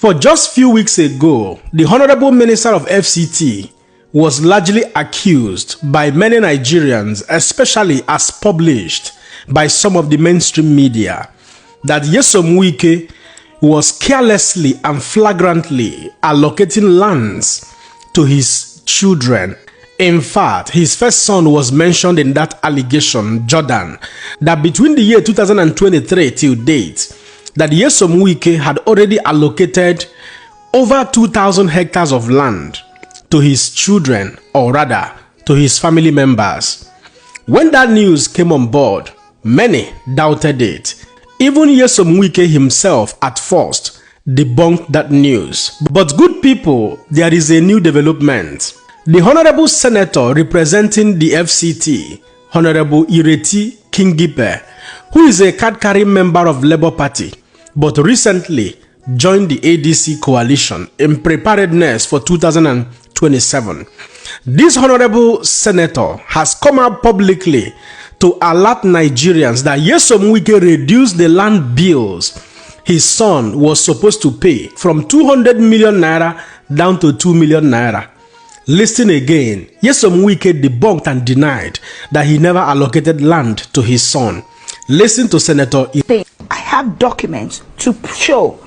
For just few weeks ago, the Honorable Minister of FCT was largely accused by many Nigerians, especially as published by some of the mainstream media, that Nyesom Wike was carelessly and flagrantly allocating lands to his children. In fact, his first son was mentioned in that allegation, Jordan, that between the year 2023 till date, that Nyesom Wike had already allocated over 2,000 hectares of land to his children, or rather, to his family members. When that news came on board, many doubted it. Even Nyesom Wike himself at first debunked that news. But good people, there is a new development. The Honorable Senator representing the FCT, Honorable Ireti Kingibe, who is a card-carrying member of Labour Party, but recently joined the ADC coalition in preparedness for 2027. This Honorable Senator has come out publicly to alert Nigerians that Nyesom Wike reduced the land bills his son was supposed to pay from 200 million naira down to 2 million naira. Listen again, Nyesom Wike debunked and denied that he never allocated land to his son. Listen to Senator Ireti. I have documents to show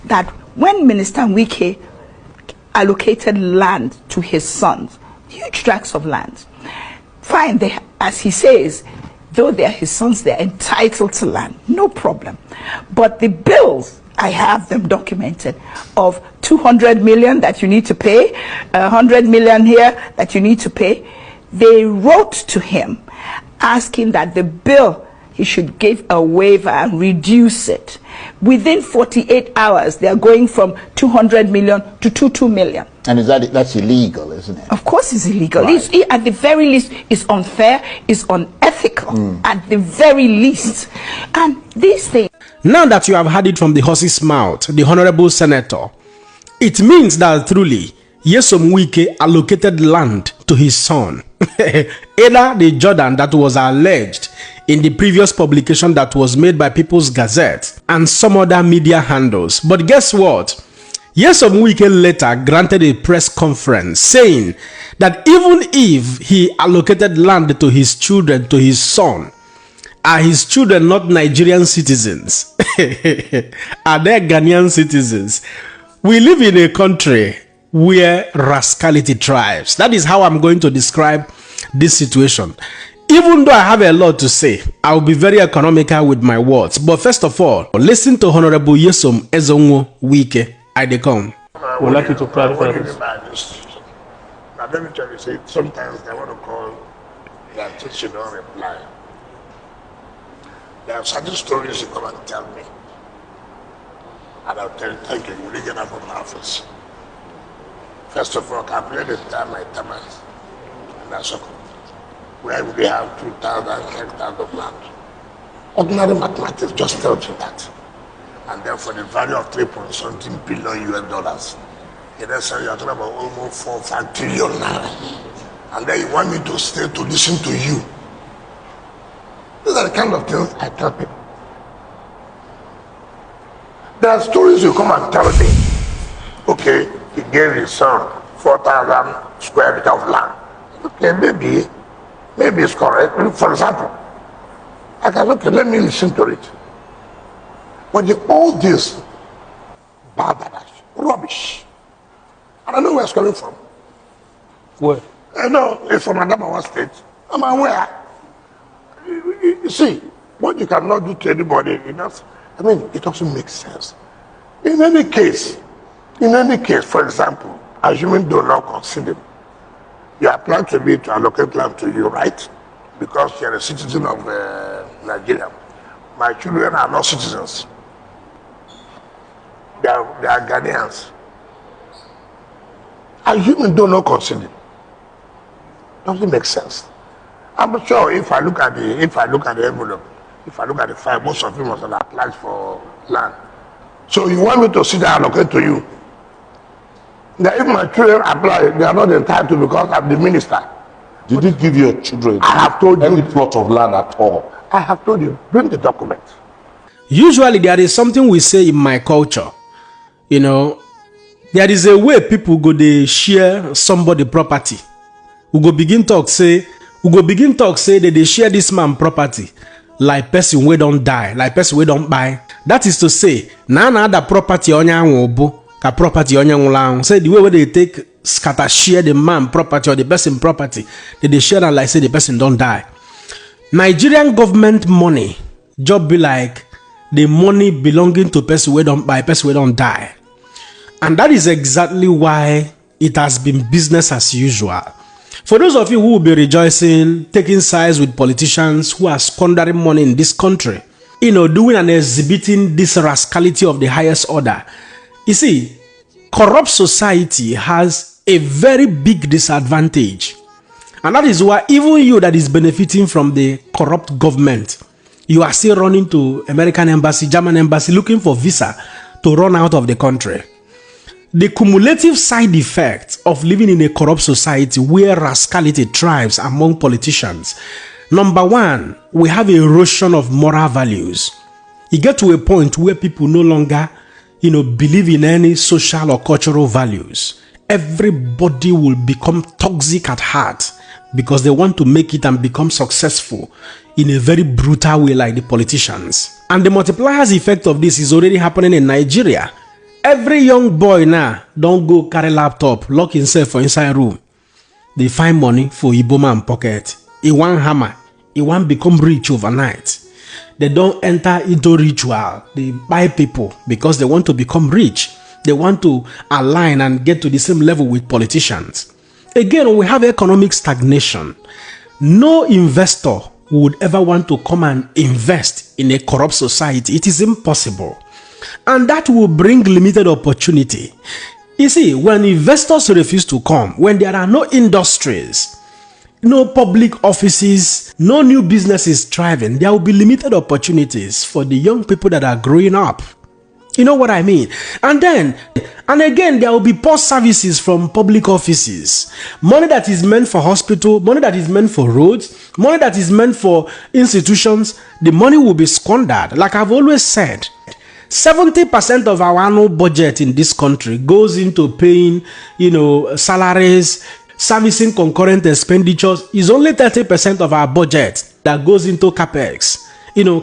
that when Minister Wike allocated land to his sons, huge tracts of land, fine, they, as he says, though they're his sons, they're entitled to land, no problem. But the bills, I have them documented, of 200 million that you need to pay, 100 million here that you need to pay. They wrote to him asking that the bill, he should give a waiver and reduce it. Within 48 hours, they are going from 200 million to 22 million. And that's illegal, isn't it? Of course it's illegal. Right. At the very least, it's unfair, it's unethical, at the very least. And these things... Now that you have heard it from the horse's mouth, the Honorable Senator, it means that truly, Nyesom Wike allocated land to his son. Either the Jordan that was alleged in the previous publication that was made by People's Gazette and some other media handles. But guess what? Nyesom Wike later granted a press conference saying that even if he allocated land to his children, to his son, are his children not Nigerian citizens? Are they Ghanaian citizens? We live in a country where rascality thrives. That is how I'm going to describe this situation. Even though I have a lot to say, I will be very economical with my words. But first of all, listen to Honorable Nyesom Wike. I come. I would like you to clarify this. Now, let me tell you, say, sometimes they want to call their attention or reply. There are certain stories you come and tell me. And I'll tell you, thank you, you really get up from my office. First of all, calculate the time I tell my and that's okay. Where we have 2,000 hectares of land. Ordinary mathematics just tells you that. And then for the value of 3.something billion US dollars, in essence, you're talking about almost 4 or 5 trillion naira. And then you want me to stay to listen to you. These are the kind of things I tell people. There are stories you come and tell me. Okay, he gave his son 4,000 square meters of land. Okay, maybe it's correct. For example, I can okay, let me listen to it. But all this barbarish, rubbish. I don't know where it's coming from. Where? I know it's from Adamawa State. I'm aware. You see, what you cannot do to anybody, I mean, it doesn't make sense. In any case, for example, assuming do not consider, you are planning to me to allocate land to you, right? Because you're a citizen of Nigeria. My children are not citizens. They are Ghanaians. Assuming do not consider, doesn't make sense. I'm sure if I look at the envelope, if I look at the file, most of them must have applied for land. So you want me to sit down and allocate to you? Now if my children apply, they are not entitled because I'm the minister. Did you give your children any plot of land at all? I have told you, bring the document. Usually there is something we say in my culture. There is a way people go they share somebody property. We go begin talk say that they share this man property like person we don't die, like person we don't buy. That is to say, na other property onya wobo ka property onya nwula. Say the way where they take scatter share the man property or the person property, they share and like say the person don't die. Nigerian government money job be like the money belonging to person we don't buy, person we don't die. And that is exactly why it has been business as usual. For those of you who will be rejoicing, taking sides with politicians who are squandering money in this country, doing and exhibiting this rascality of the highest order. You see, corrupt society has a very big disadvantage. And that is why even you that is benefiting from the corrupt government, you are still running to American embassy, German embassy, looking for visa to run out of the country. The cumulative side effect of living in a corrupt society where rascality thrives among politicians. Number one, we have erosion of moral values. You get to a point where people no longer, believe in any social or cultural values. Everybody will become toxic at heart because they want to make it and become successful in a very brutal way like the politicians. And the multipliers effect of this is already happening in Nigeria. Every young boy now don't go carry laptop, lock himself for inside room. They find money for Igbo man pocket. He want hammer. He want become rich overnight. They don't enter into ritual. They buy people because they want to become rich. They want to align and get to the same level with politicians. Again, we have economic stagnation. No investor would ever want to come and invest in a corrupt society. It is impossible. And that will bring limited opportunity. You see, when investors refuse to come, when there are no industries, no public offices, no new businesses thriving, there will be limited opportunities for the young people that are growing up. You know what I mean? And again, there will be poor services from public offices. Money that is meant for hospital, money that is meant for roads, money that is meant for institutions, the money will be squandered. Like I've always said, 70% of our annual budget in this country goes into paying, salaries, servicing concurrent expenditures. Is only 30% of our budget that goes into capex,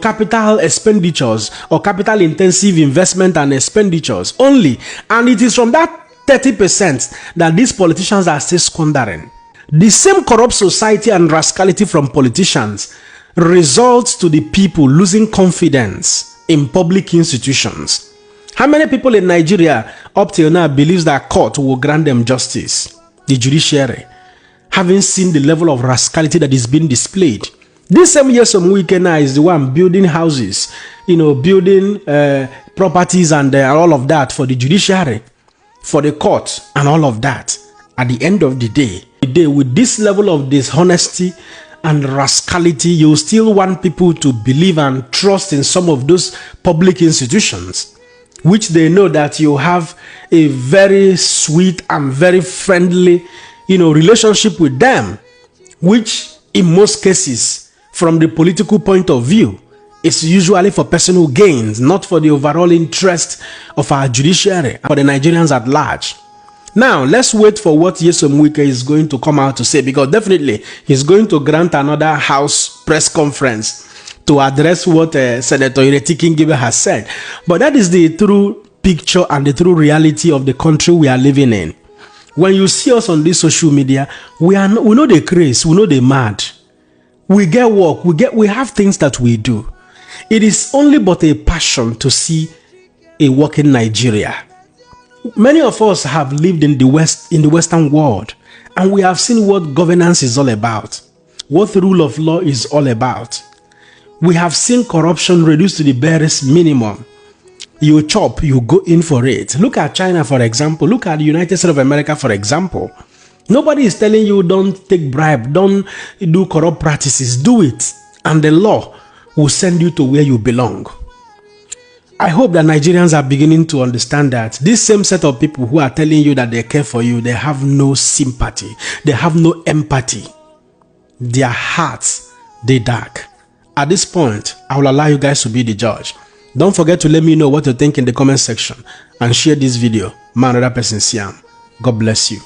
capital expenditures or capital intensive investment and expenditures only. And it is from that 30% that these politicians are still squandering. The same corrupt society and rascality from politicians results to the people losing confidence in public institutions. How many people in Nigeria up till now believes that court will grant them justice? The judiciary, having seen the level of rascality that is being displayed. This same Nyesom Wike now is the one building houses, building properties and all of that for the judiciary, for the court and all of that. At the end of the day, with this level of dishonesty and rascality, you still want people to believe and trust in some of those public institutions, which they know that you have a very sweet and very friendly, relationship with them, which in most cases, from the political point of view, is usually for personal gains, not for the overall interest of our judiciary, for the Nigerians at large. Now, let's wait for what Nyesom Wike is going to come out to say, because definitely he's going to grant another House press conference to address what Senator Ireti Kingibe has said. But that is the true picture and the true reality of the country we are living in. When you see us on this social media, we know the craze, we know the mad. We get work, we have things that we do. It is only but a passion to see a working Nigeria. Many of us have lived in the Western world, and we have seen what governance is all about, what the rule of law is all about. We have seen corruption reduced to the barest minimum. You chop, you go in for it. Look at China, for example. Look at the United States of America, for example. Nobody is telling you don't take bribe, don't do corrupt practices. Do it, and the law will send you to where you belong. I hope that Nigerians are beginning to understand that this same set of people who are telling you that they care for you, they have no sympathy. They have no empathy. Their hearts, they dark. At this point, I will allow you guys to be the judge. Don't forget to let me know what you think in the comment section and share this video. man, another person see am. God bless you.